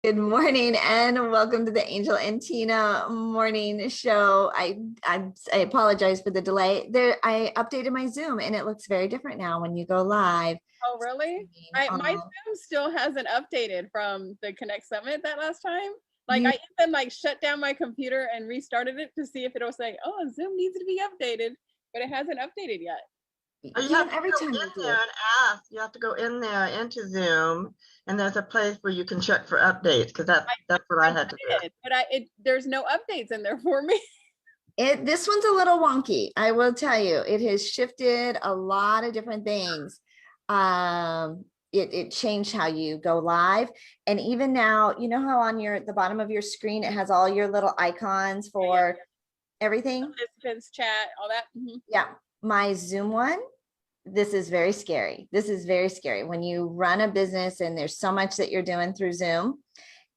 Good morning and welcome to the Angel and Tina morning show. I apologize for the delay. I updated my Zoom and it looks very different now when you go live. Oh, really? My Zoom still hasn't updated from the Connect Summit that last time. Like You, I even shut down my computer and restarted it to see if it'll say, "Oh, Zoom needs to be updated," but it hasn't updated yet. Oh, you yeah, have to every go time in you do there it. and ask. You have to go in there into Zoom, and there's a place where you can check for updates because that's what I had to do. But there's no updates in there for me. This one's a little wonky. I will tell you, it has shifted a lot of different things. It changed how you go live, and even now, you know how on the bottom of your screen it has all your little icons for everything. Participants chat, all that. Yeah, my Zoom one. This is very scary. This is very scary. When you run a business and there's so much that you're doing through Zoom,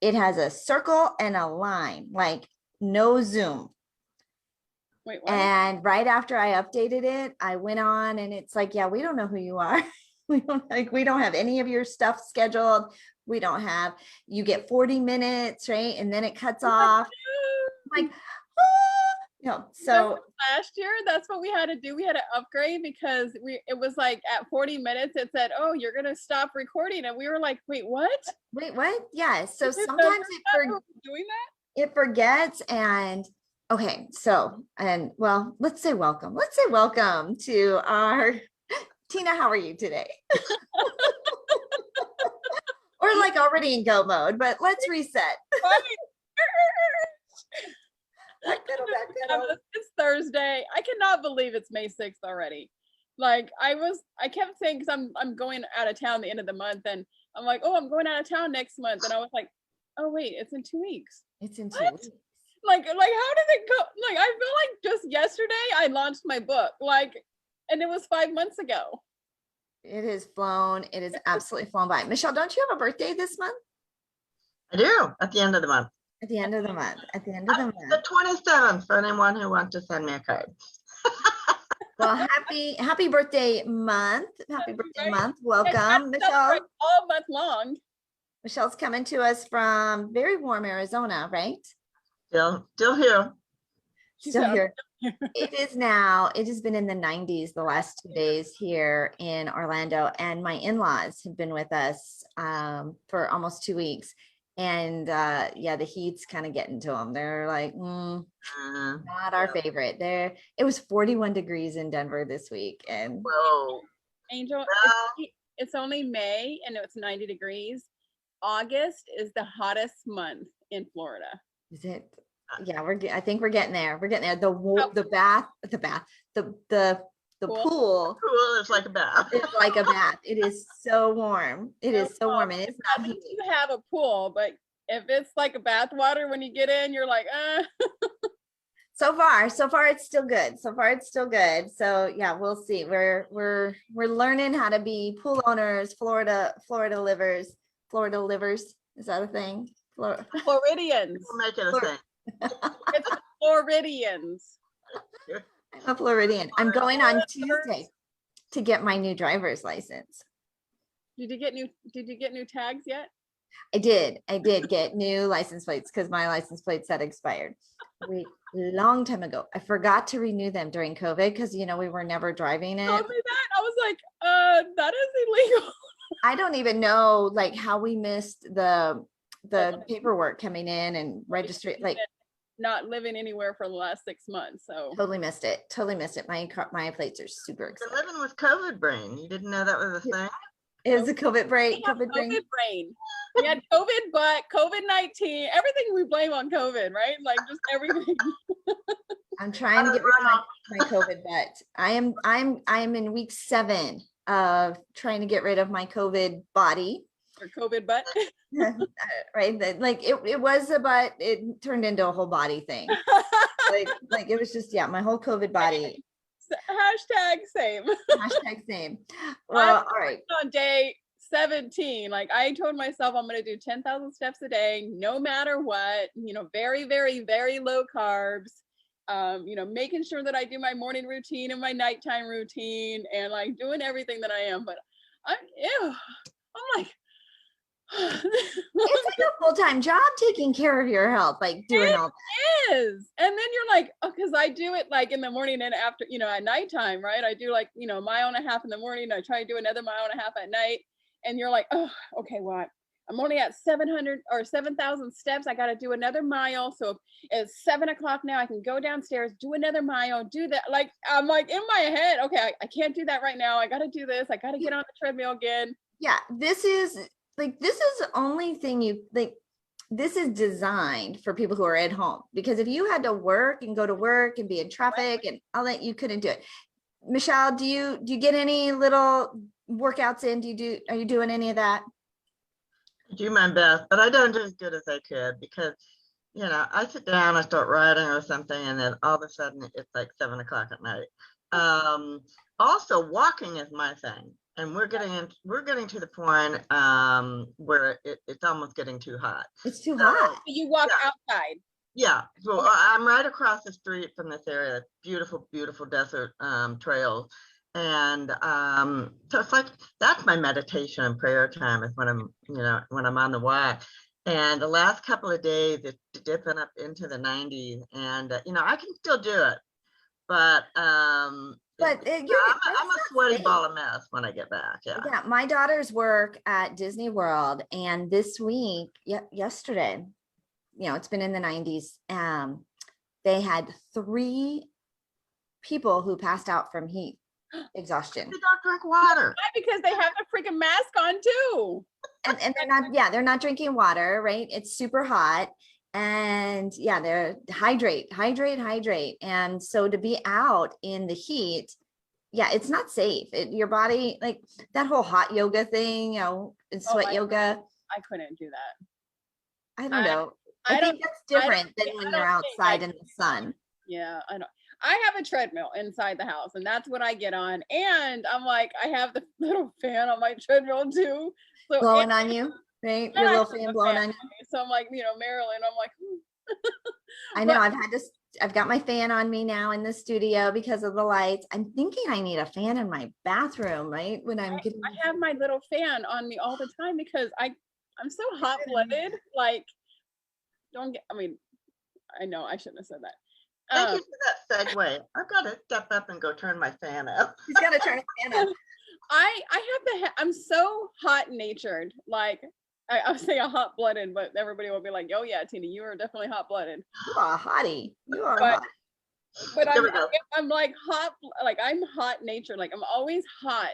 it has a circle and a line, like no Zoom. Wait, what? And right after I updated it, I went on and it's like, yeah, we don't know who you are. we don't have any of your stuff scheduled. We don't have, you get 40 minutes, right? And then it cuts off. Like, so last year, that's what we had to do. We had to upgrade because it was like at 40 minutes, it said, "Oh, you're gonna stop recording," and we were like, "Wait, what? Wait, what?" Yeah. So sometimes doing that. It forgets. And okay, so well, let's say welcome. Let's say welcome to our Tina. How are you today? Or like already in go mode, but let's reset. It's Thursday. I cannot believe it's May 6th already. Like I kept saying, because I'm going out of town the end of the month, and I'm like, oh, I'm going out of town next month, and I was like, oh wait, it's in 2 weeks. It's in 2 weeks. Like how did it go? Like I feel like just yesterday I launched my book, and it was 5 months ago. It has flown. It is absolutely flown by. Michelle, don't you have a birthday this month? I do, at the end of the month. At the end of the month. At the end of the month. The 27th for anyone who wants to send me a card. Well, happy birthday month. Happy birthday month. Welcome, Michelle. All month long. Michelle's coming to us from very warm Arizona, right? Still here. Still here. It has been in the 90s the last 2 days here in Orlando, and my in-laws have been with us for almost 2 weeks. And yeah, the heat's kind of getting to them. They're like, not our favorite. It was 41 degrees in Denver this week. And whoa. Angel, it's only May and it's 90 degrees. August is the hottest month in Florida. Is it? Yeah, I think we're getting there. We're getting there. The pool is like a bath. It's like a bath. It is so warm. It is so warm, and it's not heated. You have a pool, but if it's like a bath water when you get in, you're like, So far it's still good. So yeah, we'll see. We're learning how to be pool owners, Florida livers. Is that a thing? Floridians. We'll make it a thing. It's Floridians. I'm a Floridian. I'm going on Tuesday to get my new driver's license. Did you get new tags yet? I did get new license plates because my license plates had expired a long time ago. I forgot to renew them during COVID because we were never driving it. Told me that. I was like, that is illegal. I don't even know like how we missed the paperwork coming in and registry, like not living anywhere for the last 6 months. So totally missed it. My plates are super excited. You're living with COVID brain. You didn't know that was a thing? It was a COVID brain. COVID brain. We had COVID butt, COVID-19, everything we blame on COVID, right? Like just everything. I'm trying to get rid of my COVID butt. I am in week 7 of trying to get rid of my COVID body. Or COVID butt. Right. Like it was a butt, it turned into a whole body thing. like it was just, my whole COVID body. Hashtag same. Well, all right. On day 17, like I told myself I'm going to do 10,000 steps a day, no matter what, very, very, very low carbs, making sure that I do my morning routine and my nighttime routine and like doing everything that I am. But I'm like, It's like a full-time job taking care of your health, like doing all that. is. And then you're like, oh, because I do it like in the morning and after, at nighttime, right? I do like, a mile and a half in the morning. I try to do another mile and a half at night. And you're like, oh, okay, well, I'm only at 700 or 7,000 steps. I got to do another mile. So it's 7 o'clock now. I can go downstairs, do another mile, do that. Like, I'm like in my head, okay, I can't do that right now. I got to do this. I got to get on the treadmill again. Yeah, this is the only thing this is designed for people who are at home, because if you had to work and go to work and be in traffic and all that, you couldn't do it. Michelle, do you get any little workouts in? Are you doing any of that? I do my best, but I don't do as good as I could because, I sit down, I start writing or something, and then all of a sudden it's like 7 o'clock at night. Also, walking is my thing, and we're getting to the point where it's almost getting too hot. It's too hot. You walk outside. Yeah, so I'm right across the street from this area, beautiful, beautiful desert trails. And so it's like, that's my meditation and prayer time, is when I'm on the walk. And the last couple of days, it's dipping up into the 90s, and I can still do it, but I'm a sweaty ball of mess when I get back. Yeah, my daughters work at Disney World, and this week, yesterday, it's been in the 90s. They had 3 people who passed out from heat exhaustion. They don't drink water. Why? Because they have a freaking mask on too. And they're not drinking water, right? It's super hot. And they're hydrate. And so to be out in the heat, it's not safe. Your body, like that whole hot yoga thing, and sweat yoga. I couldn't do that. I don't know. I think that's different than when you're outside in the sun. Yeah, I know. I have a treadmill inside the house, and that's what I get on. And I'm like, I have the little fan on my treadmill too. So blowing on you, right? Your little fan blowing on you. So I'm like, Marilyn, I'm like, I know. I've got my fan on me now in the studio because of the lights. I'm thinking I need a fan in my bathroom, right? I have my little fan on me all the time because I'm so hot-blooded. Like, I know I shouldn't have said that. Thank you for that segue. I've got to step up and go turn my fan up. He's got to turn his fan up. I'm so hot-natured. Like, I would say a hot-blooded, but everybody will be like, oh yeah, Tina, you are definitely hot-blooded. You are a hottie. You are hot. But I'm like hot, like I'm hot-natured. Like I'm always hot.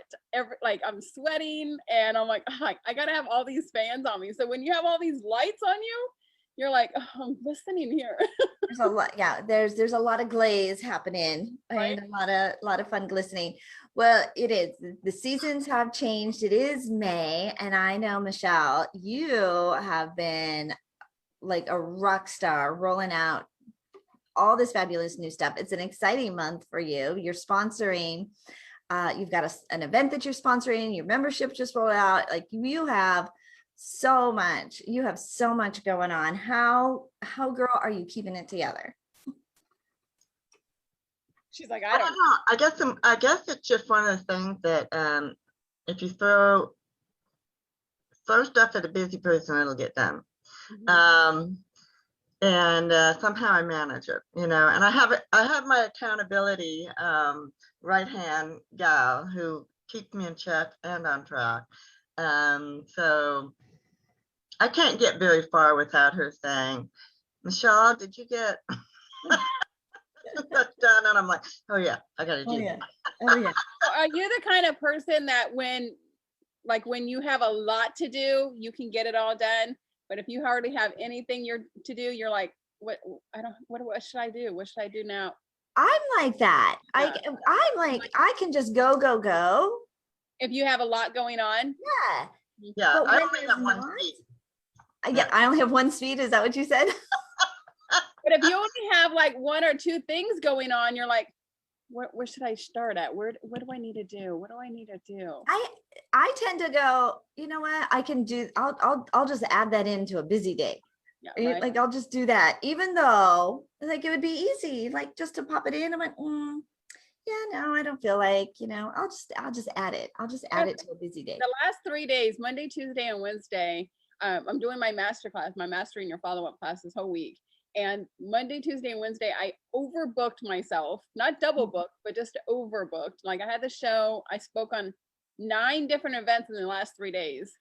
Like I'm sweating, and I'm like, I gotta have all these fans on me. So when you have all these lights on you, you're like, oh, I'm listening here. There's a lot, there's a lot of glaze happening, right? And a lot of fun glistening. Well, it is. The seasons have changed. It is May, and I know, Michelle, you have been like a rock star, rolling out all this fabulous new stuff. It's an exciting month for you. You're sponsoring. You've got an event that you're sponsoring. Your membership just rolled out. Like you have so much going on. How girl are you keeping it together? She's like, I don't know. I guess it's just one of the things that if you throw stuff at a busy person, it'll get done. Mm-hmm. And somehow I manage it, and I have my accountability right hand gal who keeps me in check and on track. So I can't get very far without her saying, Michelle, did you get that's done? And I'm like, oh yeah, I gotta do that. Oh yeah. Are you the kind of person that when you have a lot to do, you can get it all done? But if you hardly have anything to do, you're like, what should I do? What should I do now? I'm like that. Yeah. I'm like, I can just go. If you have a lot going on. Yeah. I only have one speed. I only have one speed. Is that what you said? But if you only have like 1 or 2 things going on, you're like, where should I start at? What do I need to do? What do I need to do? I tend to go, you know what, I can do, I'll just add that into a busy day. Yeah, right? Like I'll just do that, even though like it would be easy, like just to pop it in. I'm like, yeah, no, I don't feel like, I'll just add it. I'll just add it to a busy day. The last 3 days, Monday, Tuesday, and Wednesday, I'm doing my master class, my Mastering Your Follow-Up class this whole week. And Monday, Tuesday, and Wednesday, I overbooked myself, not double booked, but just overbooked. Like I had the show, I spoke on 9 different events in the last 3 days.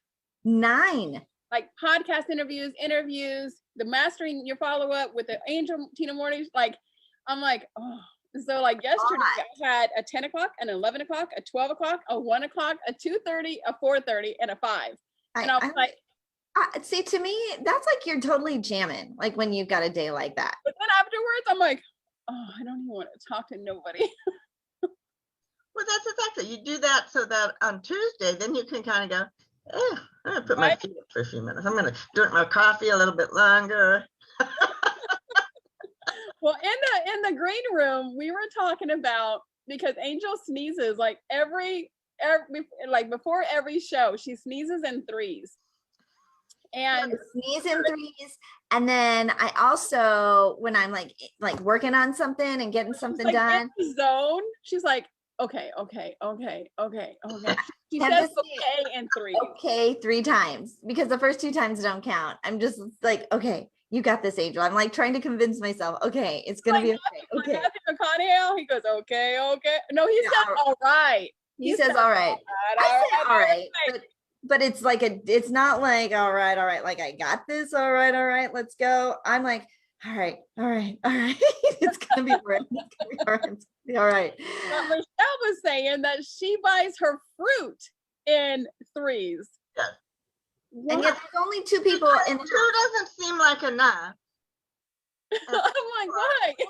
9. Like podcast interviews, the Mastering Your Follow-Up with the Angel Tina Mornings. Like, I'm like, oh. So like yesterday, I had a 10 o'clock, an 11 o'clock, a 12 o'clock, a 1 o'clock, a 2:30, a 4:30, and a 5. And I was like, see, to me, that's like you're totally jamming, like when you've got a day like that. But then afterwards, I'm like, oh, I don't even want to talk to nobody. Well, that's exactly. You do that so that on Tuesday, then you can kind of go, oh, I'm going to put my feet up for a few minutes. I'm going to drink my coffee a little bit longer. Well, in the green room, we were talking about, because Angel sneezes like every like before every show, she sneezes in 3s. And sneeze in 3s, and then I also, when I'm like working on something and getting something like done, in the zone, she's like, okay. She says okay in 3. Okay 3 times, because the first 2 times don't count. I'm just like, okay, you got this, Angel. I'm like trying to convince myself, okay, it's gonna be okay. Okay. Matthew McConaughey, he goes, okay. No, he said all right. He says all right. I say all right, but it's like it's not like all right, like I got this, all right, let's go. I'm like, all right. It's gonna be all right. It's gonna be all right. But Michelle was saying that she buys her fruit in 3s. Yes. And yet there's only 2 people in the 2 doesn't seem like enough. I'm like, why? 4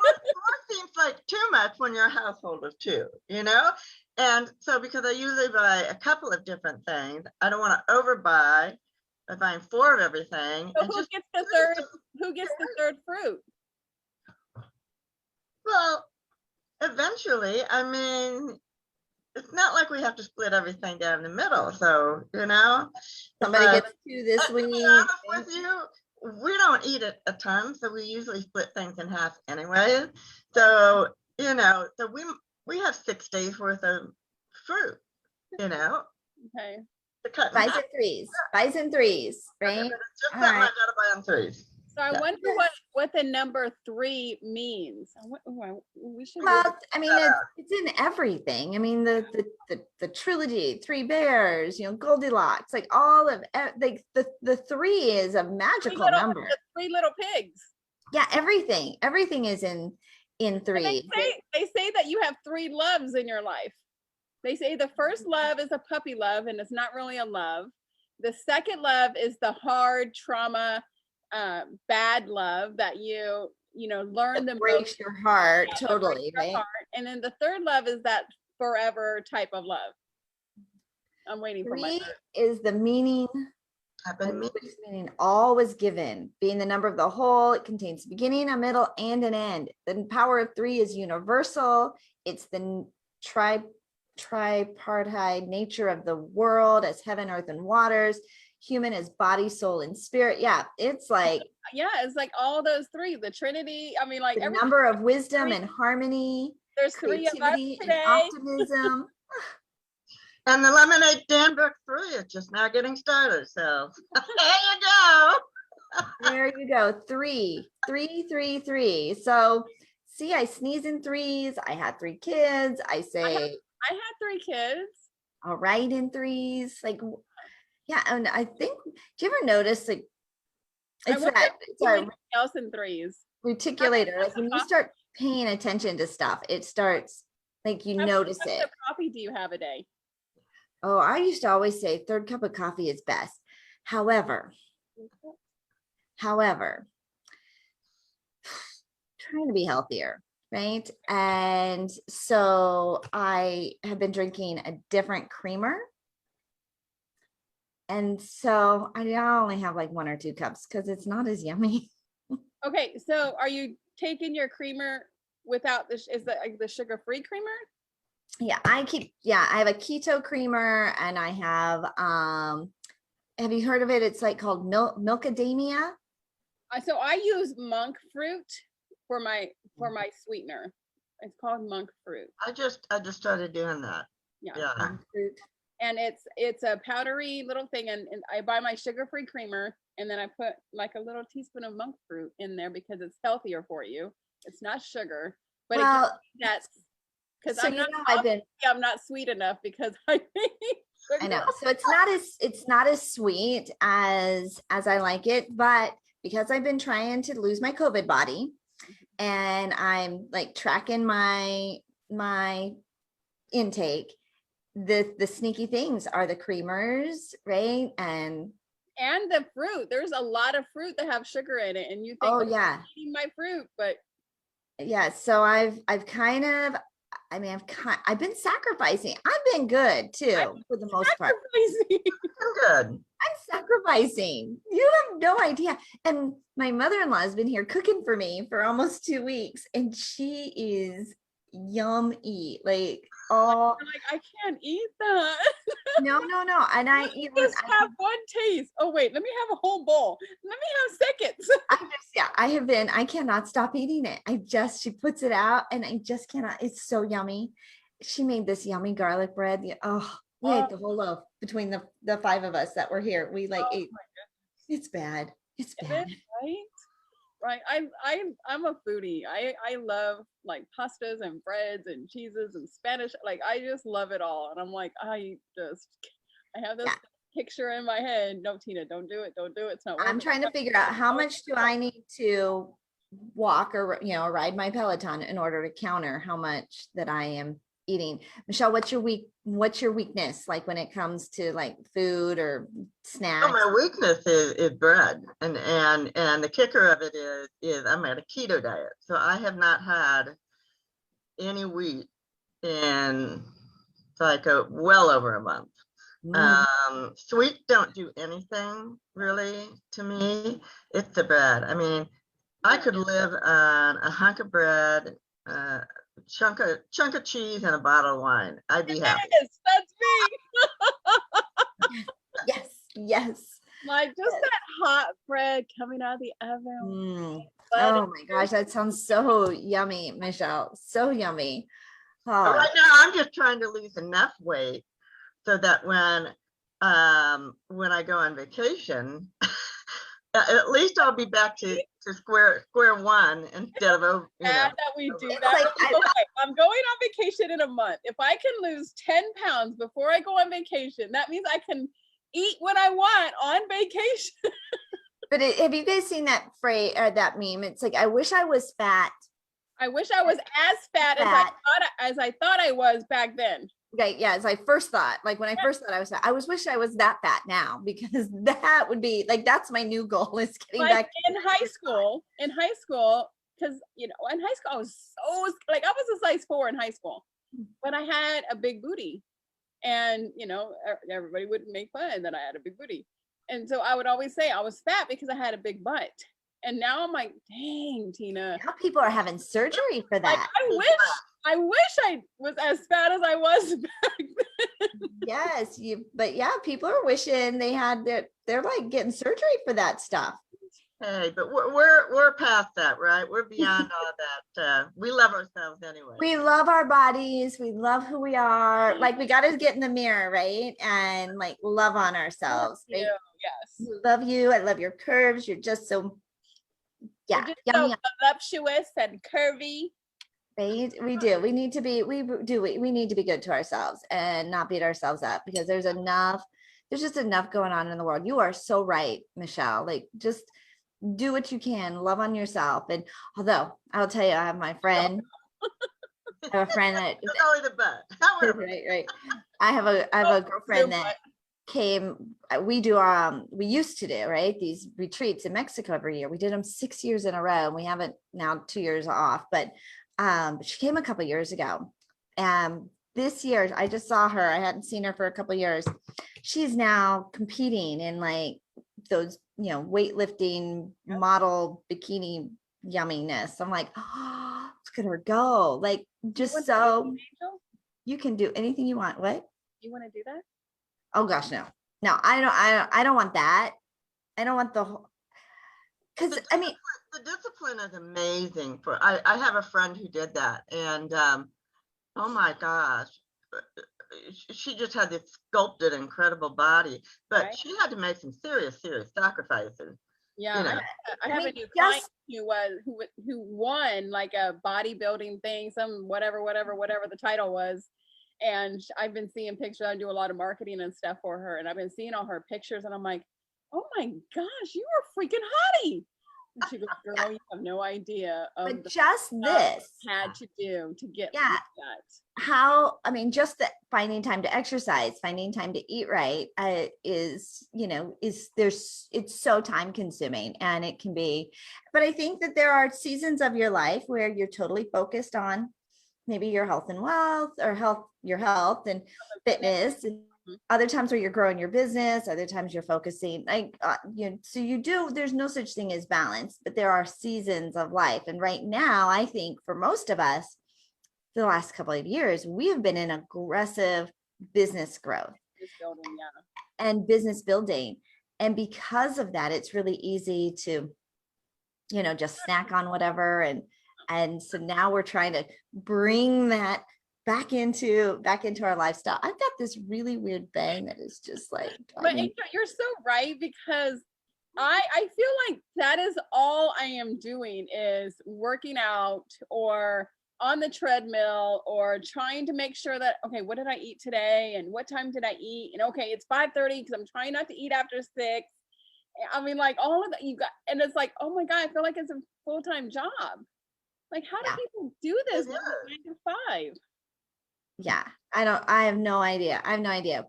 seems like too much when you're a household of 2, you know? And so because I usually buy a couple of different things, I don't want to overbuy by buying 4 of everything. So who gets the third fruit? Well, eventually, I mean, it's not like we have to split everything down the middle. So, you know, somebody gets 2 this week. To be honest with you, we don't eat it a ton, so we usually split things in half anyway. So, you know, so we have 6 days worth of fruit, you know. Okay. Buys in threes, right? Just that I gotta buy on 3s. So I wonder what the number 3 means. We should. Well, I mean, it's in everything. I mean, the trilogy, 3 Bears, you know, Goldilocks, like all of like the 3 is a magical number. The 3 little pigs. Yeah, everything is in 3. They say that you have 3 loves in your life. They say the first love is a puppy love, and it's not really a love. The second love is the hard trauma, bad love that you learn the breaks most, your heart, totally, right? And then the third love is that forever type of love. I'm waiting 3 for my is the meaning. Meaning all was given, being the number of the whole. It contains a beginning, a middle, and an end. The power of 3 is universal. It's the tripartite nature of the world as heaven, earth, and waters. Human as body, soul, and spirit. Yeah, it's like it's like all those 3, the Trinity. I mean, like the number of wisdom and harmony. There's 3 of us today. And optimism. And the Lemonade Dan book 3 is just now getting started. So there you go. There you go. 3. So see, I sneeze in 3s. I had 3 kids. I had 3 kids. All right in 3s. Like, yeah. And I think, do you ever notice like it's something else in 3s? Reticulator. Like when you start paying attention to stuff, it starts like you notice it. How much coffee do you have a day? Oh, I used to always say 3rd cup of coffee is best. However, trying to be healthier, right? And so I have been drinking a different creamer. And so I only have like 1 or 2 cups because it's not as yummy. Okay, so are you taking your creamer without is that like the sugar-free creamer? Yeah, I have a keto creamer, and I have you heard of it? It's like called milkademia. So I use monk fruit for my sweetener. It's called monk fruit. I just started doing that. Yeah. Monk fruit. and it's a powdery little thing, and I buy my sugar-free creamer, and then I put like a little teaspoon of monk fruit in there because it's healthier for you. It's not sugar, but it gives Well, me that, because so I'm you not know, I've been, I'm not sweet enough because I need I know. sugar. So it's not as sweet as I like it, but because I've been trying to lose my COVID body and I'm like tracking my intake, the sneaky things are the creamers, right? And the fruit. There's a lot of fruit that have sugar in it, and you think, Oh oh, yeah. I'm eating my fruit, but Yeah, so I've kind of, I mean, I've been sacrificing. I've been good too, for the most part. sacrificing. Good. I'm sacrificing. You have no idea. And my mother-in-law has been here cooking for me for almost 2 weeks, and she is yummy. Like, oh You're like, I can't eat that. no, no, no. And I eat one. Just have one taste. Oh wait, let me have a whole bowl. Let me have seconds. I have been, I cannot stop eating it. She puts it out and I just cannot. It's so yummy. She made this yummy garlic bread. Oh, we ate the whole loaf between the five of us that were here. We like ate. It's bad. It's bad. Right? Right. I'm a foodie. I love like pastas and breads and cheeses and Spanish. Like I just love it all. And I'm like, I have this picture in my head. No, Tina, don't do it. Don't do it. It's not working. I'm trying to figure out how much do I need to walk or ride my Peloton in order to counter how much that I am eating. Michelle, what's your weakness like when it comes to like food or snacks? Oh, my weakness is bread, and the kicker of it is I'm at a keto diet, so I have not had any wheat in like well over a month. Sweet don't do anything really to me. It's the bread. I mean, I could live on a hunk of bread, chunk of cheese, and a bottle of wine. I'd be happy. Yes, that's me. Yes, yes. Like just that hot bread coming out of the oven. Oh my gosh, that sounds so yummy, Michelle. So yummy. Oh. Right now, I'm just trying to lose enough weight so that when I go on vacation, at least I'll be back to square one instead of that we do that. Like, okay, I'm going on vacation in a month. If I can lose 10 pounds before I go on vacation, that means I can eat what I want on vacation. But have you guys seen that phrase or that meme? It's like, I wish I was fat. I wish I was as fat as I thought I was back then. Okay, yeah, as I first thought, like when I first thought I was fat, I wish I was that fat now, because that would be like, that's my new goal, is getting like back in high school, because in high school I was so like, I was a size 4 in high school, but I had a big booty, and everybody would make fun that I had a big booty, and so I would always say I was fat because I had a big butt. And now I'm like, dang, Tina. Now people are having surgery for that. Like, I wish I was as fat as I was back then. Yes, but yeah, people are wishing they had they're like getting surgery for that stuff. Hey, but we're past that, right? We're beyond all that. We love ourselves anyway. We love our bodies. We love who we are. Like, we got to get in the mirror, right? And like love on ourselves. Right? Yes. Love you. I love your curves. You're just so yummy. So voluptuous and curvy. Right? We do. We need to be good to ourselves and not beat ourselves up, because there's just enough going on in the world. You are so right, Michelle. Like, just do what you can, love on yourself. And although I'll tell you, I have a friend that always the butt. right. I have a girlfriend that came. We used to do, right, these retreats in Mexico every year. We did them 6 years in a row, and we haven't now 2 years off, but she came a couple years ago. This year I just saw her. I hadn't seen her for a couple years. She's now competing in like those, weightlifting model bikini yumminess. I'm like, oh, look at her go. Like, just so you can do anything you want. What? You want to do that? Oh gosh, no. No, I don't want that. I don't want the whole, because I mean, the discipline is amazing. I have a friend who did that, and oh my gosh, she just had this sculpted, incredible body, but Right. she had to make some serious sacrifices. Yeah, You know. I have a new client who won like a bodybuilding thing, some whatever the title was. And I've been seeing pictures. I do a lot of marketing and stuff for her, and I've been seeing all her pictures, and I'm like, oh my gosh, you are freaking hottie. And she goes, girl, you have no idea of But the just stuff this, I had to do to get yeah, that. how, I mean, just that finding time to exercise, finding time to eat right, is, you know, it's so time consuming, and it can be, but I think that there are seasons of your life where you're totally focused on maybe your health and wealth, or your health and fitness, and Mhm. other times where you're growing your business, other times you're focusing, like, you know, so there's no such thing as balance, but there are seasons of life. And right now, I think for most of us, the last couple of years, we have been in aggressive business growth This building, yeah. and business building. And because of that, it's really easy to, you know, just snack on whatever. And so now we're trying to bring that back into our lifestyle. I've got this really weird bang that is just like, But you're so right, because I feel like that is all I am doing is working out or on the treadmill or trying to make sure that, okay, what did I eat today and what time did I eat? And okay, it's 5:30 because I'm trying not to eat after 6. I mean, like all of that you got, and it's like, oh my God, I feel like it's a full-time job. Like, how do yeah, people do this It when is. it's 9 to 5? yeah. I have no idea.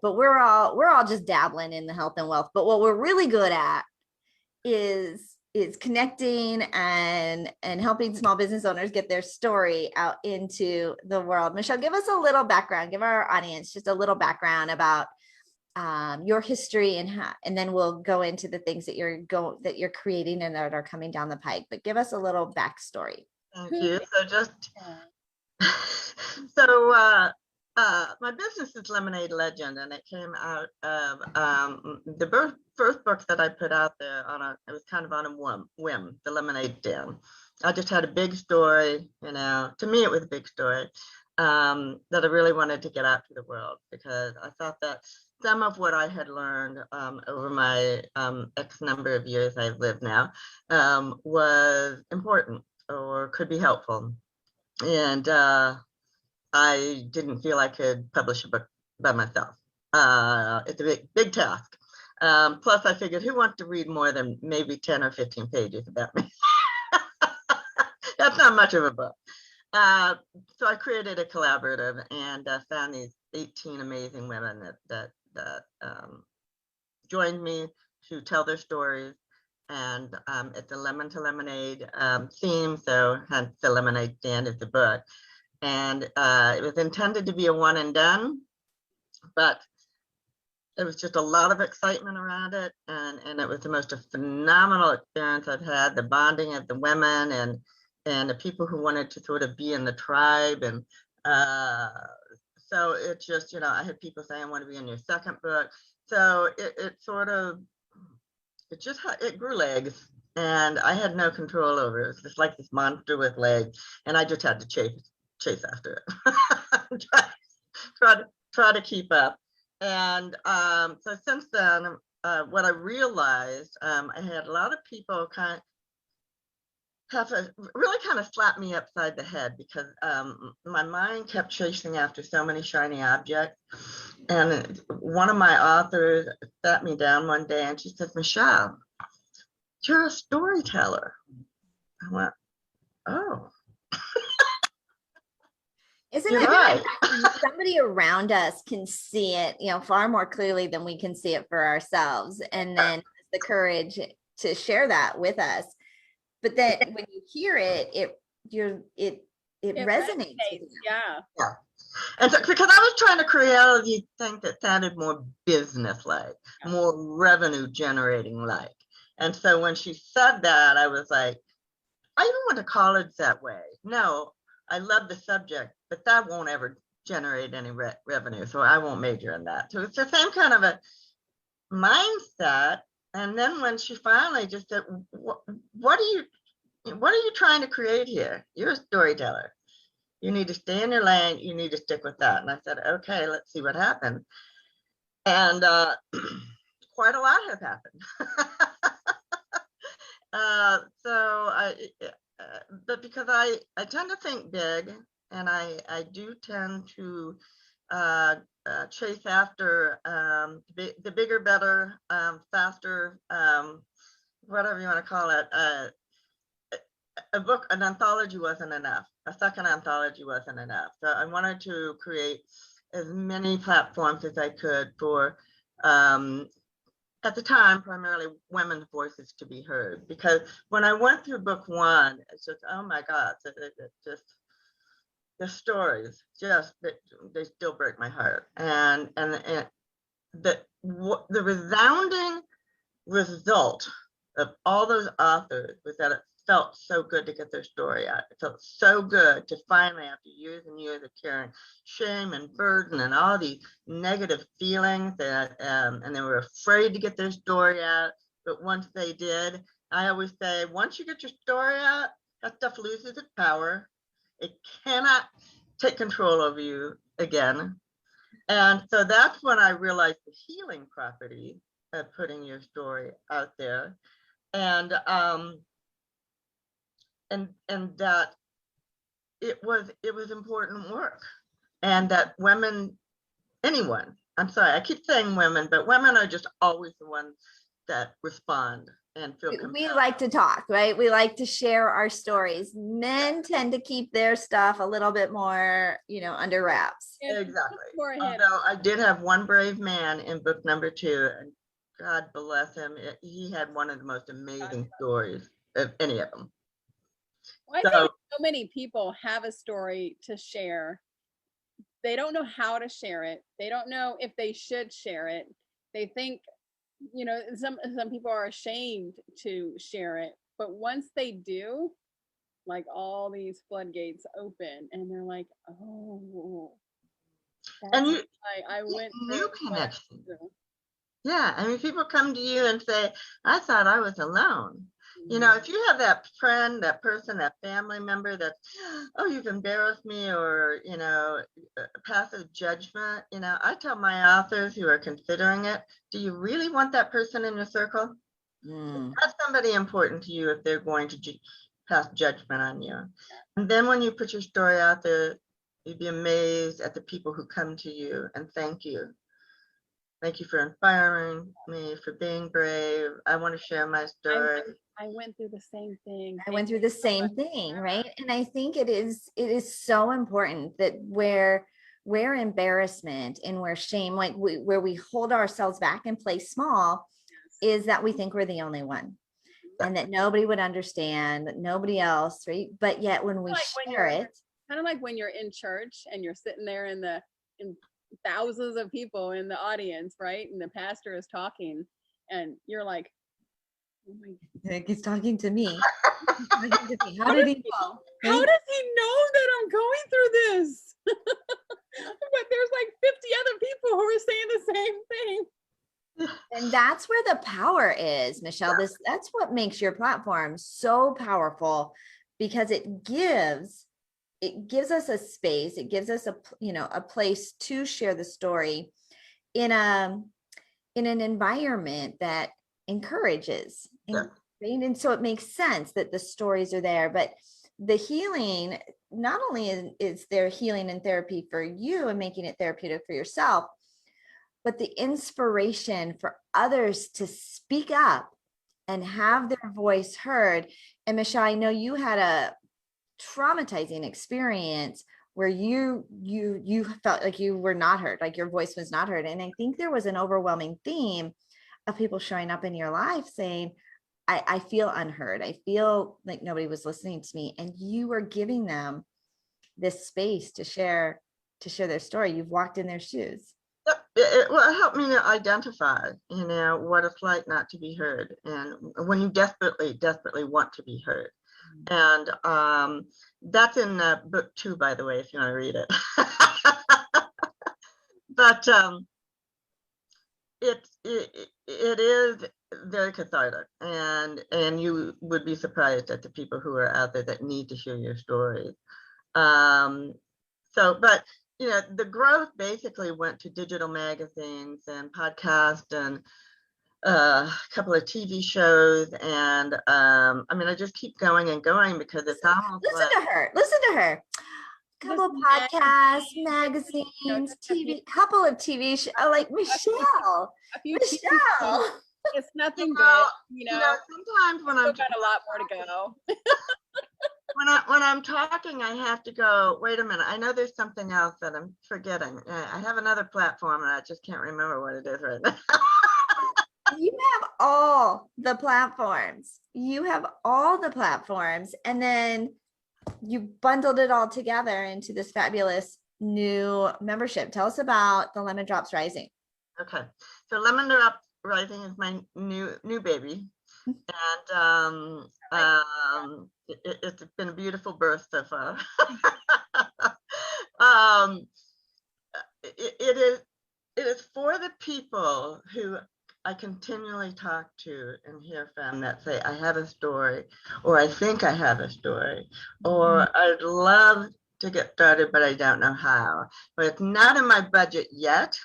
But we're all just dabbling in the health and wealth. But what we're really good at is connecting and helping small business owners get their story out into the world. Michelle, give us a little background, give our audience just a little background about your history, and then we'll go into the things that you're creating and that are coming down the pike. But give us a little backstory. Thank you. So just so my business is Lemonade Legend, and it came out of the first book that I put out there it was kind of on a whim, The Lemonade Den. I just had a big story, you know, to me it was a big story, that I really wanted to get out to the world, because I thought that some of what I had learned over my X number of years I've lived now was important or could be helpful. And I didn't feel I could publish a book by myself. It's a big task. Plus, I figured, who wants to read more than maybe 10 or 15 pages about me? That's not much of a book. So I created a collaborative and found these 18 amazing women that joined me to tell their stories. And it's a lemon to lemonade theme, so hence the Lemonade Stand is the book. And it was intended to be a one and done, but there was just a lot of excitement around it, and it was the most phenomenal experience I've had. The bonding of the women and the people who wanted to sort of be in the tribe, and so it's just, you know, I had people saying, I want to be in your second book. So it sort of, it grew legs, and I had no control over it. It was just like this monster with legs, and I just had to chase after it. try to keep up. And so since then, what I realized, I had a lot of people really kind of slapped me upside the head, because my mind kept chasing after so many shiny objects. And one of my authors sat me down one day and she said, Michelle, you're a storyteller. I went, oh. Isn't You're it right. somebody around us can see it, you know, far more clearly than we can see it for ourselves, and then the courage to share that with us. But then when you hear it, it resonates with you. Yeah. And so, because I was trying to create these things that sounded more business-like, more revenue-generating-like. And so when she said that, I was like, I even went to college that way. No, I love the subject, but that won't ever generate any revenue, so I won't major in that. So it's the same kind of a mindset. And then when she finally just said, what are you trying to create here? You're a storyteller. You need to stay in your lane. You need to stick with that. And I said, okay, let's see what happens. And quite a lot has happened. But because I tend to think big, and I do tend to chase after the bigger, better, faster, whatever you want to call it. An anthology wasn't enough. A second anthology wasn't enough. So I wanted to create as many platforms as I could for, at the time, primarily women's voices to be heard. Because when I went through book one, it's just, oh my God, just the stories, just they still break my heart. And the resounding result of all those authors was that it felt so good to get their story out. It felt so good to finally, after years and years of carrying shame and burden and all these negative feelings, that and they were afraid to get their story out. But once they did, I always say, once you get your story out, that stuff loses its power. It cannot take control over you again. And so that's when I realized the healing property of putting your story out there. And that it was important work, and that women, anyone, I'm sorry, I keep saying women, but women are just always the ones that respond and feel compelled. We like to talk, right? We like to share our stories. Men tend to keep their stuff a little bit more, under wraps. Exactly. Although I did have one brave man in book number 2, and God bless him, he had one of the most amazing stories of any of them. Well, I think so many people have a story to share. They don't know how to share it. They don't know if they should share it. They think, some people are ashamed to share it. But once they do, like, all these floodgates open, and they're like, oh. And I went new connection. Yeah, I mean, people come to you and say, I thought I was alone. If you have that friend, that person, that family member that, oh, you've embarrassed me, or, passive judgment, I tell my authors who are considering it, do you really want that person in your circle? That's somebody important to you if they're going to pass judgment on you. And then when you put your story out there, you'd be amazed at the people who come to you and thank you. Thank you for inspiring me, for being brave. I want to share my story. I went through the same thing. I went through the same thing, right? And I think it is so important that where embarrassment and where shame, like where we hold ourselves back and play small, is that we think we're the only one, and that nobody would understand, that nobody else, right? But yet when we share it, kind of like when you're in church and you're sitting there in thousands of people in the audience, right? And the pastor is talking, and you're like, oh my God, he's talking to me. How did he know? How does he know that I'm going through this? But there's like 50 other people who are saying the same thing. And that's where the power is, Michelle. That's what makes your platform so powerful, because it gives us a space. It gives us a place to share the story in an environment that encourages. Right? And so it makes sense that the stories are there, but the healing, not only is there healing and therapy for you and making it therapeutic for yourself, but the inspiration for others to speak up and have their voice heard. And Michelle, I know you had a traumatizing experience where you felt like you were not heard, like your voice was not heard. And I think there was an overwhelming theme of people showing up in your life saying, I feel unheard. I feel like nobody was listening to me. And you were giving them this space to share their story. You've walked in their shoes. It helped me to identify, what it's like not to be heard, and when you desperately want to be heard. And that's in book 2, by the way, if you want to read it. But it is very cathartic, and you would be surprised at the people who are out there that need to hear your story. But the growth basically went to digital magazines and podcasts and a couple of TV shows, and I just keep going and going because it's almost listen to her. Listen to her. Couple of podcasts, magazines, TV, couple of TV shows. Like Michelle, Michelle. It's nothing big, sometimes when I've got a lot more to go. when I'm talking, I have to go, wait a minute, I know there's something else that I'm forgetting. I have another platform and I just can't remember what it is right now. You have all the platforms. You have all the platforms, and then you bundled it all together into this fabulous new membership. Tell us about the Lemon Drops Rising. Okay, so Lemon Drops Rising is my new baby, and it's been a beautiful birth so far. It is for the people who I continually talk to and hear from that say, I have a story, or I think I have a story, or I'd love to get started, but I don't know how. But it's not in my budget yet,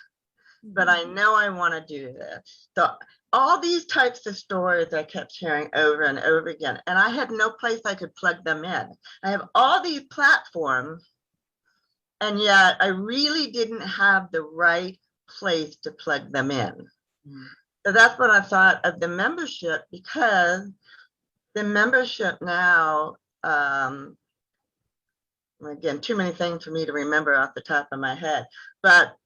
but I know I want to do this. So all these types of stories I kept hearing over and over again, and I had no place I could plug them in. I have all these platforms, and yet I really didn't have the right place to plug them in. So that's what I thought of the membership, because the membership now, again, too many things for me to remember off the top of my head, but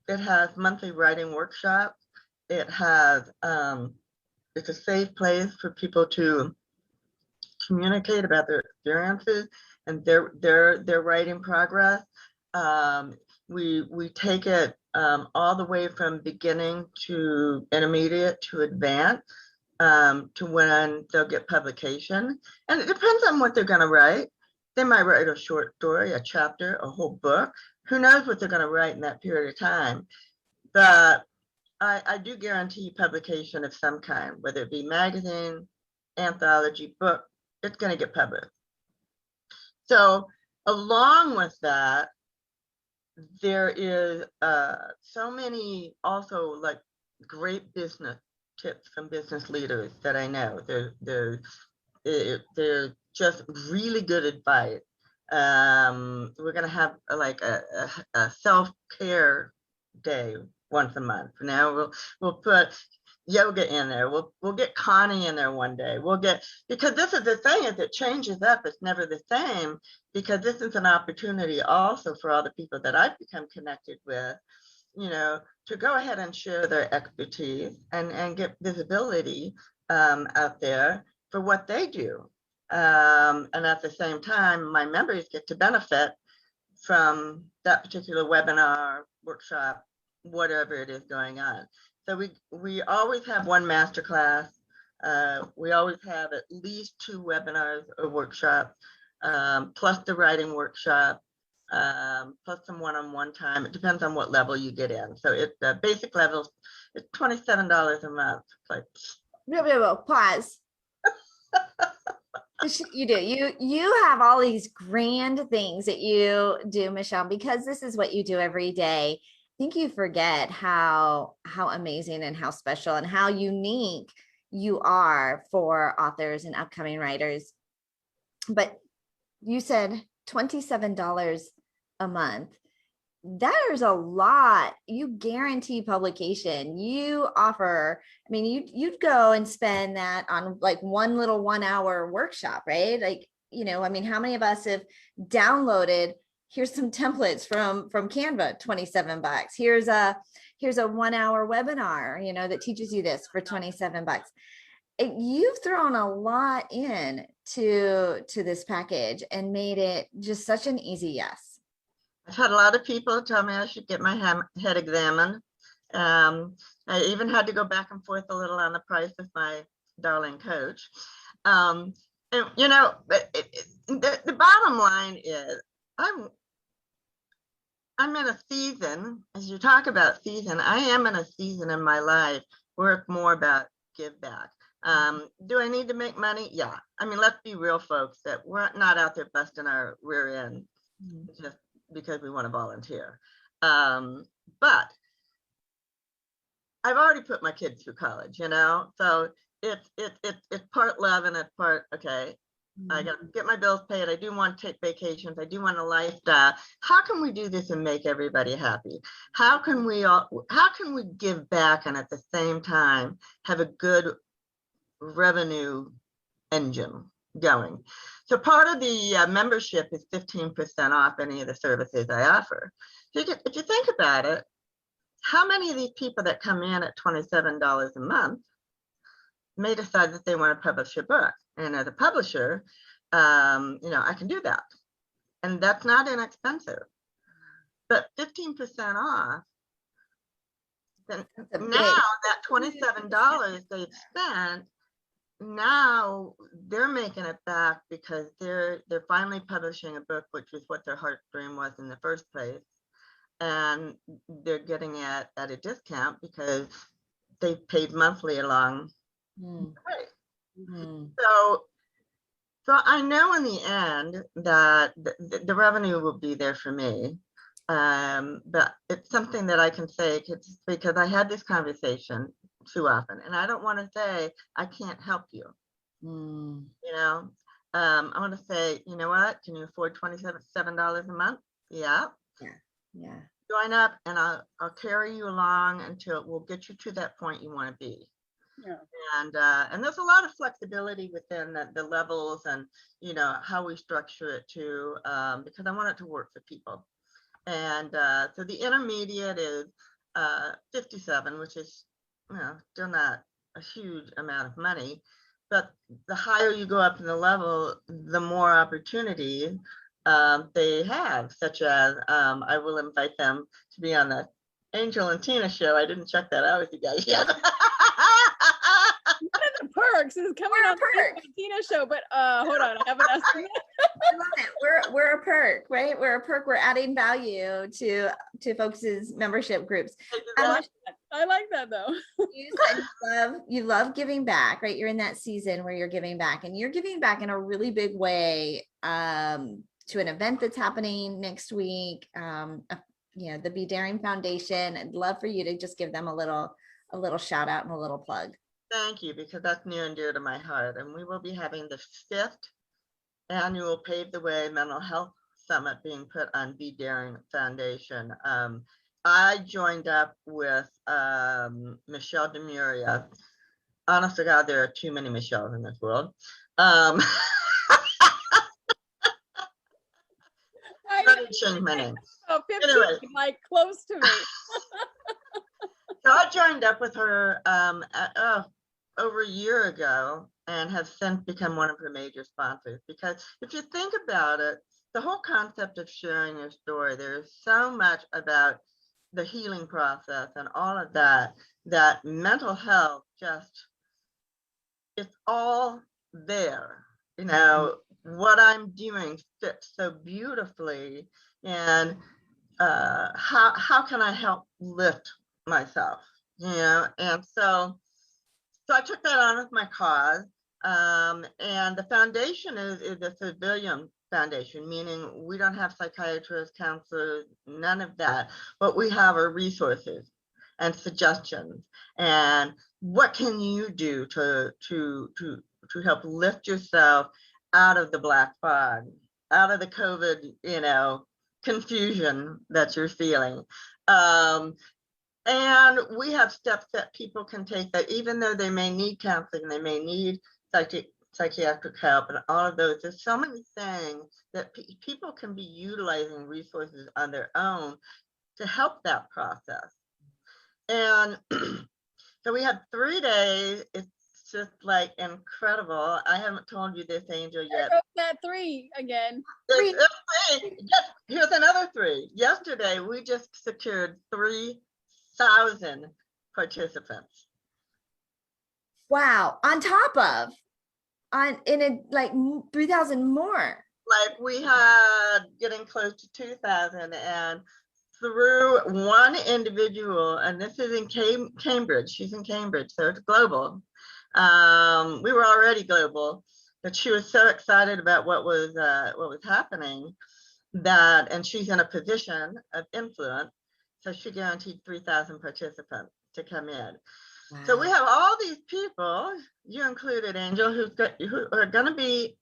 it has monthly writing workshops. It has, it's a safe place for people to communicate about their experiences and their writing progress. We take it all the way from beginning to intermediate to advanced, to when they'll get publication. And it depends on what they're going to write. They might write a short story, a chapter, a whole book. Who knows what they're going to write in that period of time. But I do guarantee publication of some kind, whether it be magazine, anthology, book, it's going to get published. So along with that, there is so many also like great business tips from business leaders that I know. They're just really good advice. We're gonna have like a self-care day once a month. Now we'll put yoga in there. We'll get Connie in there one day. Because this is the thing, is it changes up. It's never the same, because this is an opportunity also for all the people that I've become connected with, to go ahead and share their expertise and get visibility out there for what they do. And at the same time, my members get to benefit from that particular webinar, workshop, whatever it is going on. So we always have one masterclass. We always have at least 2 webinars or workshops, plus the writing workshop, plus some one-on-one time. It depends on what level you get in. So the basic level is $27 a month. Like, pause. You do. You have all these grand things that you do, Michelle, because this is what you do every day. I think you forget how amazing and how special and how unique you are for authors and upcoming writers. But you said $27 a month. That is a lot. You guarantee publication. You offer, you'd go and spend that on like one little 1-hour workshop, right? Like, how many of us have downloaded, here's some templates from Canva, $27. Here's a 1-hour webinar, that teaches you this for $27. You've thrown a lot in to this package and made it just such an easy yes. I've had a lot of people tell me I should get my head examined. I even had to go back and forth a little on the price with my darling coach. And the bottom line is I'm in a season, as you talk about season, I am in a season in my life where it's more about give back. Do I need to make money? Yeah. Let's be real, folks, that we're not out there busting our rear end just because we want to volunteer. But I've already put my kids through college, so it's part love and it's part, okay, I got to get my bills paid. I do want to take vacations. I do want a lifestyle. How can we do this and make everybody happy? How can we give back and at the same time have a good revenue engine going? So part of the membership is 15% off any of the services I offer. So if you think about it, how many of these people that come in at $27 a month may decide that they want to publish a book? And as a publisher, I can do that. And that's not inexpensive. But 15% off, then now that $27 they've spent, now they're making it back because they're finally publishing a book, which was what their heart dream was in the first place. And they're getting it at a discount because they paid monthly along the way. So I know in the end that the revenue will be there for me. But it's something that I can say because I had this conversation too often, and I don't want to say I can't help you. I want to say, you know what? Can you afford $27 a month? Yeah. Join up, and I'll carry you along until we'll get you to that point you want to be. And there's a lot of flexibility within the levels and how we structure it too, because I want it to work for people. And so the intermediate is 57, which is still not a huge amount of money, but the higher you go up in the level, the more opportunities they have, such as I will invite them to be on the Angel and Tina show. I didn't check that out with you guys yet. One of the perks is coming on the Tina show, but hold on, I have an estimate. I love it. We're a perk, right? We're a perk. We're adding value to folks' membership groups. I like that though. You love giving back, right? You're in that season where you're giving back, and you're giving back in a really big way to an event that's happening next week. The Be Daring Foundation. I'd love for you to just give them a little shout out and a little plug. Thank you, because that's near and dear to my heart. And we will be having the 5th annual Pave the Way Mental Health Summit being put on Be Daring Foundation. I joined up with Michelle Demuria. Honest to God, there are too many Michelles in this world. Change my name. 15, anyway, like close to me. So I joined up with her over a year ago and have since become one of her major sponsors, because if you think about it, the whole concept of sharing your story, there's so much about the healing process and all of that mental health it's all there. What I'm doing fits so beautifully, and how can I help lift myself? And so I took that on as my cause, and the foundation is a civilian foundation, meaning we don't have psychiatrists, counselors, none of that. What we have are resources and suggestions, and what can you do to help lift yourself out of the black fog, out of the COVID, confusion that you're feeling. And we have steps that people can take, that even though they may need counseling, they may need psychiatric help and all of those, there's so many things that people can be utilizing resources on their own to help that process. And so we had 3 days. It's just like incredible. I haven't told you this, Angel, yet. I wrote that 3 again. Three. Here's another 3. Yesterday, we just secured 3,000 participants. Wow. On top of, like 3,000 more. Like we had getting close to 2,000, and through one individual, and this is in Cambridge, she's in Cambridge, so it's global. We were already global, but she was so excited about what was happening that, and she's in a position of influence, so she guaranteed 3,000 participants to come in. So we Wow. have all these people, you included, Angel, who are going to be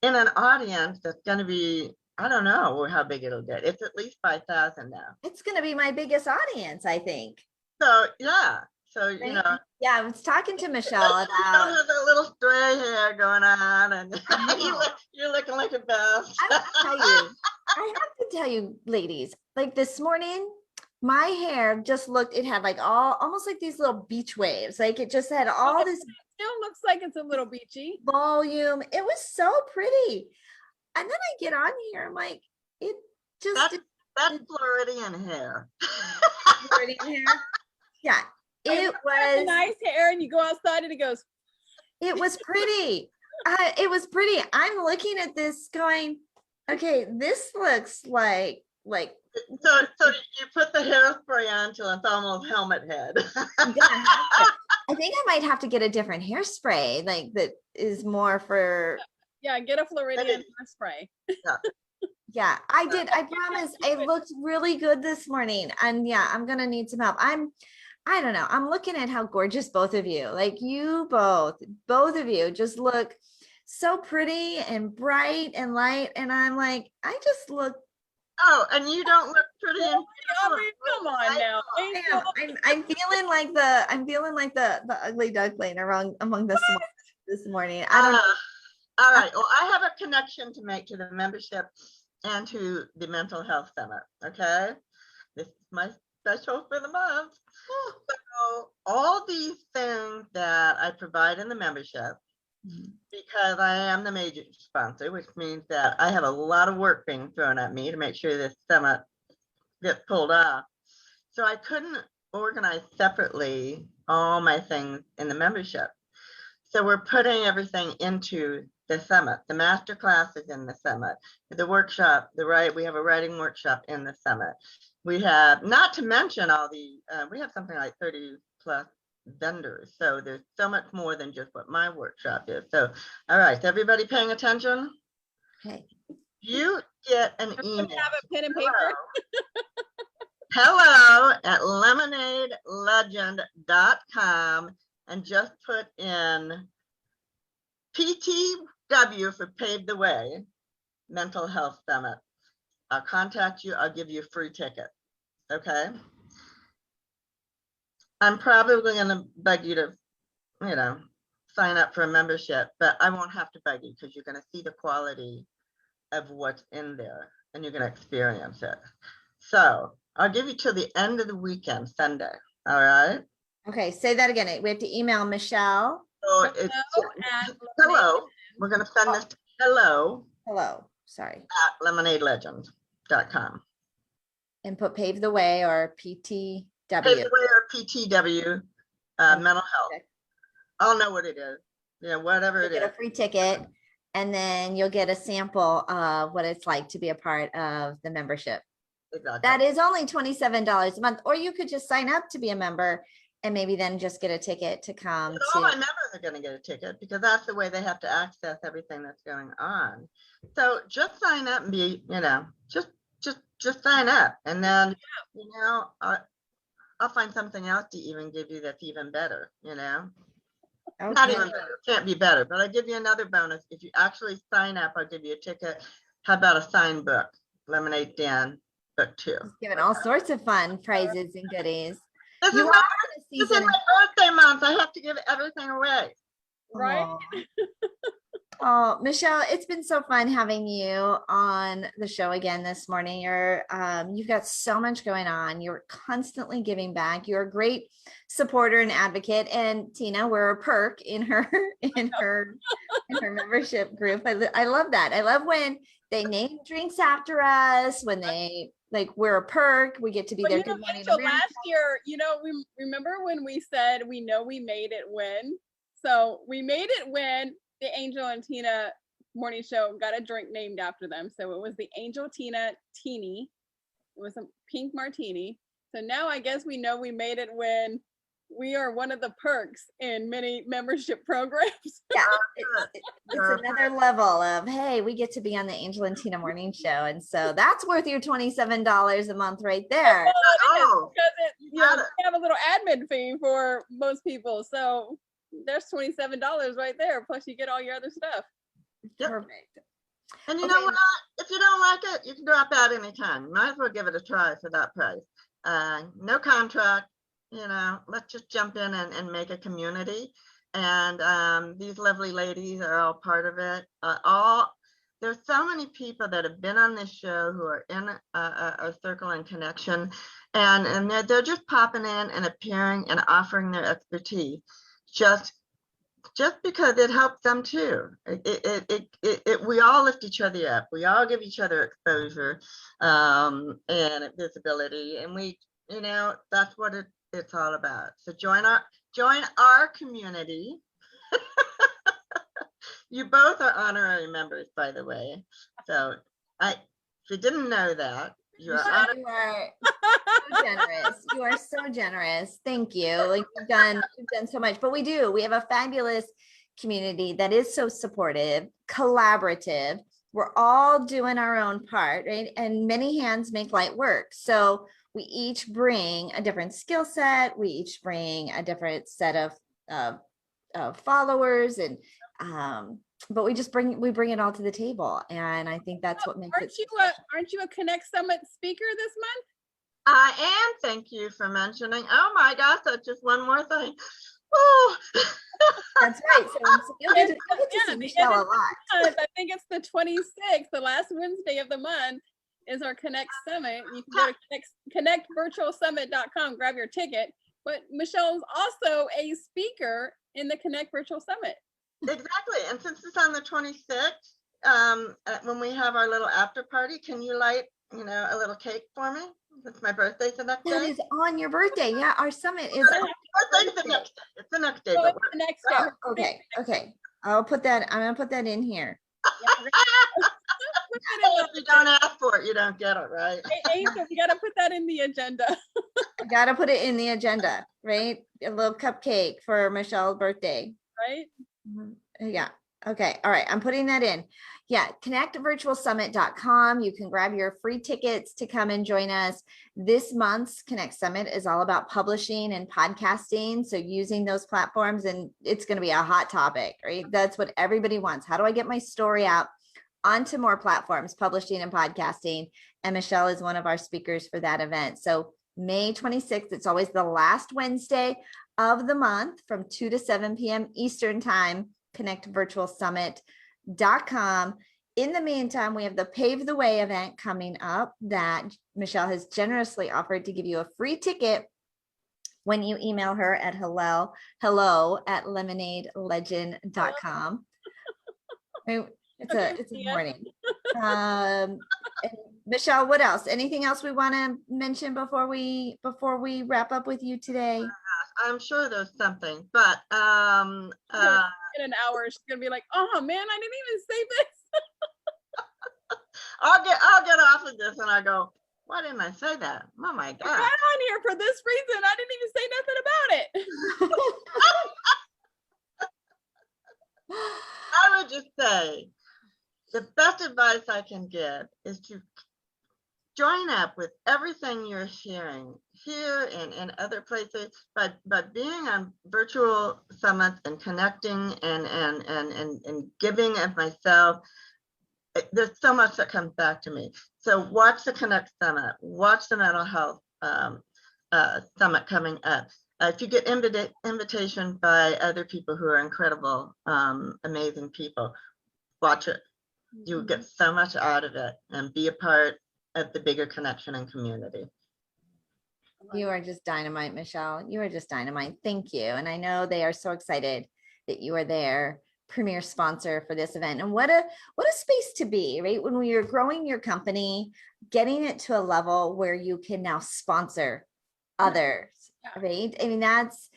in an audience that's going to be, I don't know how big it'll get. It's at least 5,000 now. It's going to be my biggest audience, I think. So yeah, so you Right? know, Yeah, I was talking to Michelle you don't about, have that little stray hair going on, and I know. you're looking like a best. I have to tell you, I have to tell you, ladies, like this morning, my hair just looked, it had like almost like these little beach waves. Like it just had all this Still looks like it's a little beachy. volume. It was so pretty. And then I get on here, I'm like, it just That's Floridian hair. Floridian hair. Yeah, it was nice hair, and you go outside and it goes. It was pretty. It was pretty. I'm looking at this going, okay, this looks like So you put the hairspray on till it's almost helmet head. I'm gonna have to, I think I might have to get a different hairspray, like that is more for. Yeah, get a Floridian hairspray. Yeah, I did. I promise. I looked really good this morning, and yeah, I'm gonna need some help. I don't know. I'm looking at how gorgeous both of you, like you both of you just look so pretty and bright and light. And I'm like, I just look. Oh, and you don't look pretty. Come on now. I'm feeling like the ugly duckling among the swans this morning. I don't know. All right. Well, I have a connection to make to the membership and to the mental health summit. Okay. This is my special for the month. So all these things that I provide in the membership, because I am the major sponsor, which means that I have a lot of work being thrown at me to make sure this summit gets pulled off. So I couldn't organize separately all my things in the membership. So we're putting everything into the summit. The master class is in the summit. The workshop, we have a writing workshop in the summit. We have, not to mention all the, we have something like 30 plus vendors. So there's so much more than just what my workshop is. So, all right, is everybody paying attention? Okay. You get an email. Have a pen and paper. Hello at lemonadelegend.com and just put in PTW for Pave the Way, Mental Health Summit. I'll contact you. I'll give you a free ticket. Okay. I'm probably going to beg you to, sign up for a membership, but I won't have to beg you because you're going to see the quality of what's in there and you're going to experience it. So I'll give you till the end of the weekend, Sunday. All right. Okay. Say that again. We have to email Michelle. So it's hello. We're going to send this to hello. Sorry. At lemonadelegend.com. And put Pave the Way or PTW. Pave the Way or PTW, mental health. I'll know what it is. Yeah, whatever it is. Get a free ticket, and then you'll get a sample of what it's like to be a part of the membership. Exactly. That is only $27 a month, or you could just sign up to be a member and maybe then just get a ticket to come. All my members are going to get a ticket because that's the way they have to access everything that's going on. So just sign up and be, just sign up, and then, I'll find something else to even give you that's even better, Okay. Not even better, can't be better, but I'll give you another bonus. If you actually sign up, I'll give you a ticket. How about a signed book, Lemonade Dan book 2. Giving all sorts of fun prizes and goodies. This is my birthday month. I have to give everything away. Right? Oh, Michelle, it's been so fun having you on the show again this morning. You've got so much going on. You're constantly giving back. You're a great supporter and advocate. And Tina, we're a perk in her membership group. I love that. I love when they name drinks after us, when they we're a perk. We get to be there. Good morning. So last year, we remember when we said we made it when. So we made it when the Angel and Tina morning show got a drink named after them. So it was the Angel Tina Teeny. It was a pink martini. So now I guess we know we made it when we are one of the perks in many membership programs. Yeah, it's another level of, hey, we get to be on the Angel and Tina morning show. And so that's worth your $27 a month right there. Oh, Because you got it. we have a little admin fee for most people. So there's $27 right there. Plus you get all your other stuff. Yep. Perfect. And you Okay. know what? If you don't like it, you can drop out anytime. You might as well give it a try for that price. No contract, let's just jump in and make a community. And these lovely ladies are all part of it. There's so many people that have been on this show who are in our circle and connection, and they're just popping in and appearing and offering their expertise just because it helps them too. We all lift each other up. We all give each other exposure and visibility, and that's what it's all about. So join our community. You both are honorary members, by the way. So if you didn't know that, you are so generous. You are so generous. Thank you. Like you've done so much, but we have a fabulous community that is so supportive, collaborative. We're all doing our own part, right? And many hands make light work. So we each bring a different skill set. We each bring a different set of followers, and but we bring it all to the table, and I think that's what makes it. Aren't you a Connect Summit speaker this month? I am. Thank you for mentioning. Oh my gosh, that's just one more thing. Oh, that's right. So you'll get to see Michelle a lot. I think it's the 26th, the last Wednesday of the month is our Connect Summit. You can go to connectvirtualsummit.com, grab your ticket. But Michelle's also a speaker in the Connect Virtual Summit. Exactly. And since it's on the 26th, when we have our little after party, can you light, a little cake for me? It's my birthday the next day. That is on your birthday. Yeah, our summit is. Birthday's the next day. It's the next day. Oh, it's the next day. Okay. I'm gonna put that in here. If you don't ask for it, you don't get it, right? Hey, Angel, you gotta put that in the agenda. I gotta put it in the agenda, right? A little cupcake for Michelle's birthday. Right? Yeah. Okay. All right. I'm putting that in. Yeah. Connectvirtualsummit.com. You can grab your free tickets to come and join us. This month's Connect Summit is all about publishing and podcasting. So using those platforms, and it's going to be a hot topic, right? That's what everybody wants. How do I get my story out onto more platforms, publishing and podcasting? And Michelle is one of our speakers for that event. So May 26th, it's always the last Wednesday of the month from 2 to 7 p.m. Eastern time. connectvirtualsummit.com. In the meantime, we have the Pave the Way event coming up that Michelle has generously offered to give you a free ticket when you email her at hello@lemonadelegend.com. It's a morning. Michelle, what else? Anything else we want to mention before we wrap up with you today? I'm sure there's something, but in an hour she's gonna be like, oh man, I didn't even say this. I'll get off of this and I go, why didn't I say that? Oh my God. I got on here for this reason. I didn't even say nothing about it. I would just say the best advice I can give is to join up with everything you're hearing here and other places by being on virtual summits and connecting and giving of myself. There's so much that comes back to me. So watch the Connect Summit, watch the mental health summit coming up. If you get invitation by other people who are incredible, amazing people, watch it. You get so much out of it and be a part of the bigger connection and community. You are just dynamite, Michelle. You are just dynamite. Thank you. And I know they are so excited that you are their premier sponsor for this event. And what a space to be, right? When you're growing your company, getting it to a level where you can now sponsor others, right? I mean, that's,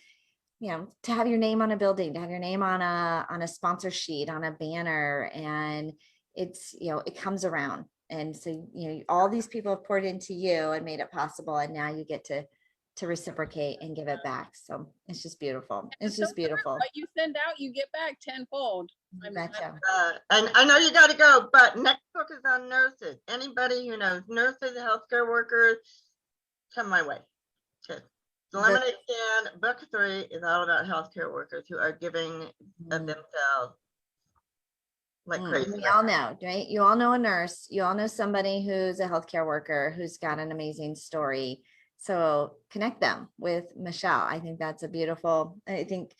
to have your name on a building, to have your name on a sponsor sheet, on a banner, and it's, it comes around. And so, all these people have poured into you and made it possible. And now you get to to reciprocate and give it back. So it's just beautiful. It's So just beautiful. what you send out, you get back tenfold. Betcha. And I know you got to go, but next book is on nurses. Anybody who knows nurses, healthcare workers, come my way. Okay. The Lemonade Stand, book 3 is all about healthcare workers who are giving of themselves like crazy. We all know, right? You all know a nurse. You all know somebody who's a healthcare worker who's got an amazing story. So connect them with Michelle. I think that's a beautiful, I think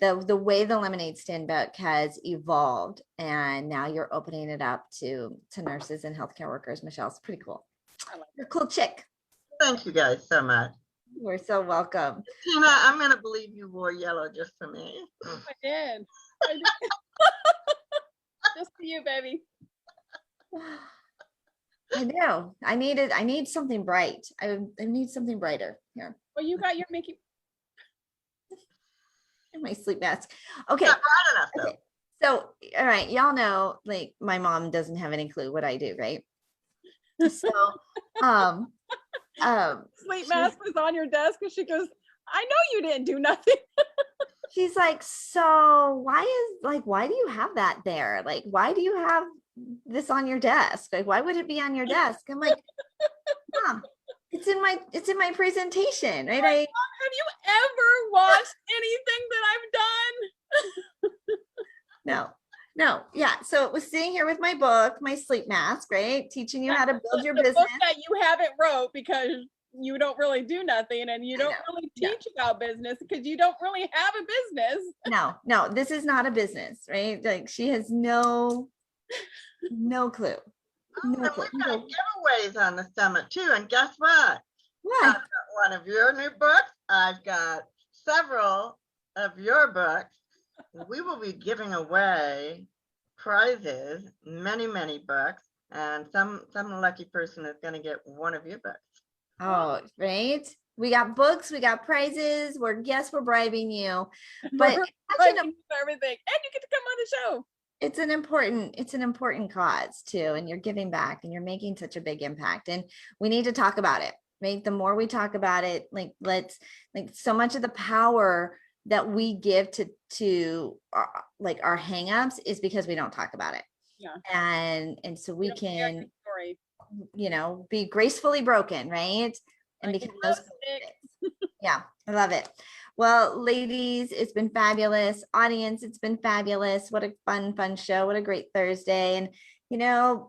the way the Lemonade Stand book has evolved, and now you're opening it up to nurses and healthcare workers. Michelle's pretty cool. You're a cool chick. Thank you guys so much. We're so welcome. Tina, I'm going to believe you wore yellow just for me. I did. Just for you, baby. I know. I need something bright. I need something brighter here. Well, you got your Mickey. My sleep mask. Okay. Not bright enough, though. Okay. So, all right, y'all know, like, my mom doesn't have any clue what I do, right? So, Sleep mask was on your desk, and she goes, "I know you didn't do nothing." she's like, so why do you have that there? Like, why do you have this on your desk? Like, why would it be on your desk? I'm like, Mom, it's in my presentation, right? Have you ever watched anything that I've done? No. Yeah. So it was sitting here with my book, my sleep mask, right? Teaching you how to build your the business. book that you haven't wrote because you don't really do nothing, and you don't really teach about business because you don't really have a business. No, this is not a business, right? Like, she has no clue. Oh, and we've got giveaways on the summit too. And guess what? What? I've got one of your new books. I've got several of your books. We will be giving away prizes, many books, and some lucky person is going to get one of your books. Oh, right. We got books, we got prizes. We're bribing you, but everything, and you get to come on the show. It's an important cause too, and you're giving back and you're making such a big impact, and we need to talk about it, right? The more we talk about it, so much of the power that we give to our hangups is because we don't talk about it. Yeah. And so we can, be gracefully broken, right? And become those. Yeah, I love it. Well, ladies, it's been fabulous. Audience, it's been fabulous. What a fun show. What a great Thursday. And,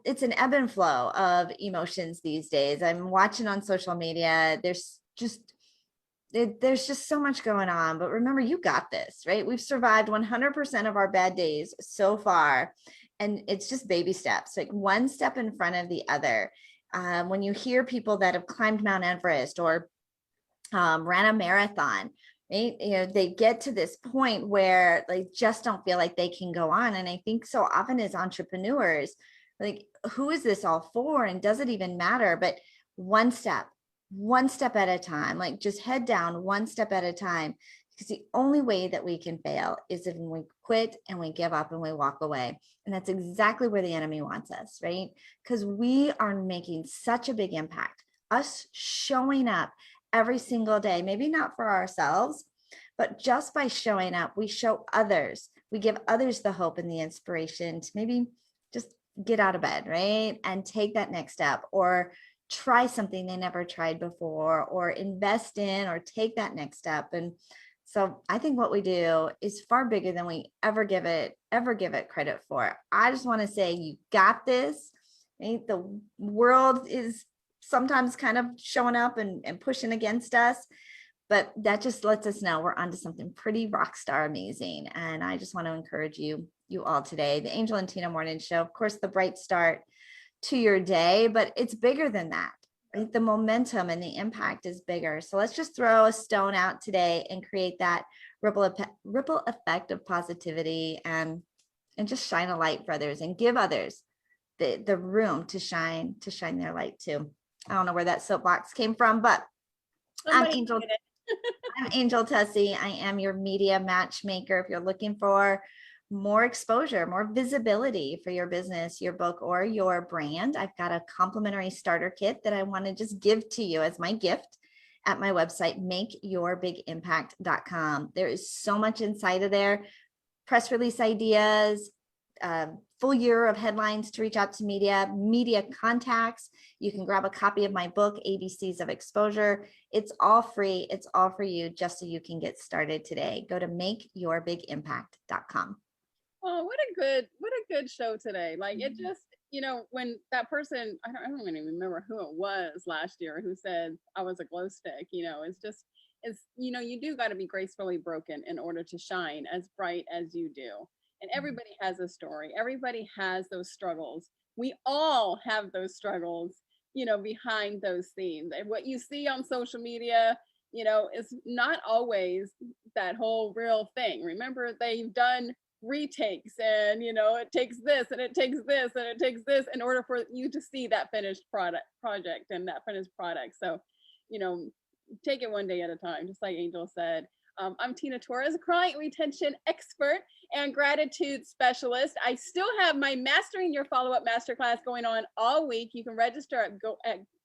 it's an ebb and flow of emotions these days. I'm watching on social media. There's just so much going on. But remember, you got this, right? We've survived 100% of our bad days so far. And it's just baby steps, like one step in front of the other. When you hear people that have climbed Mount Everest or ran a marathon, right? They get to this point where they just don't feel like they can go on. And I think so often as entrepreneurs, like, who is this all for? And does it even matter? But one step at a time, like, just head down one step at a time. Because the only way that we can fail is if we quit and we give up and we walk away. And that's exactly where the enemy wants us, right? Because we are making such a big impact. Us showing up every single day, maybe not for ourselves, but just by showing up, we show others, we give others the hope and the inspiration to maybe just get out of bed, right? And take that next step, or try something they never tried before, or invest in, or take that next step. And so I think what we do is far bigger than we ever give it credit for. I just want to say, you got this. Right? The world is sometimes kind of showing up and pushing against us, but that just lets us know we're onto something pretty rock star amazing. And I just want to encourage you all today. The Angel and Tina Morning Show, of course, the bright start to your day, but it's bigger than that. Right? The momentum and the impact is bigger. So let's just throw a stone out today and create that ripple effect of positivity, and just shine a light for others and give others the room to shine their light too. I don't know where that soapbox came from, but I'm Angel Tessie. I am your media matchmaker. If you're looking for more exposure, more visibility for your business, your book, or your brand, I've got a complimentary starter kit that I want to just give to you as my gift. at my website, makeyourbigimpact.com. There is so much inside of there. Press release ideas, full year of headlines to reach out to media contacts. You can grab a copy of my book, ABCs of Exposure. It's all free. It's all for you, just so you can get started today. Go to makeyourbigimpact.com. Oh, what a good show today. Like it just, you know, when that person, I don't even remember who it was last year who said I was a glow stick, you know, it's, you know, you do got to be gracefully broken in order to shine as bright as you do. And everybody has a story. Everybody has those struggles. We all have those struggles, you know, behind those scenes. And what you see on social media, you know, is not always that whole real thing. Remember, they've done retakes, and you know, it takes this and it takes this and it takes this in order for you to see that finished project and that finished product. So, you know, take it one day at a time, just like Angel said. I'm Tina Torres, client retention expert and gratitude specialist. I still have my Mastering Your Follow-Up Masterclass going on all week. You can register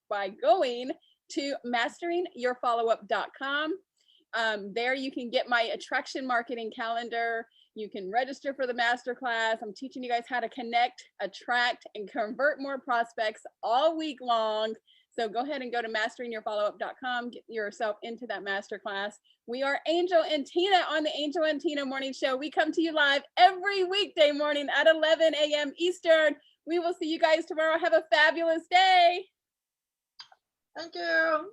by going to masteringyourfollowup.com. There you can get my attraction marketing calendar. You can register for the masterclass. I'm teaching you guys how to connect, attract, and convert more prospects all week long. So go ahead and go to masteringyourfollowup.com, get yourself into that masterclass. We are Angel and Tina on the Angel and Tina Morning Show. We come to you live every weekday morning at 11 a.m. Eastern. We will see you guys tomorrow. Have a fabulous day. Thank you.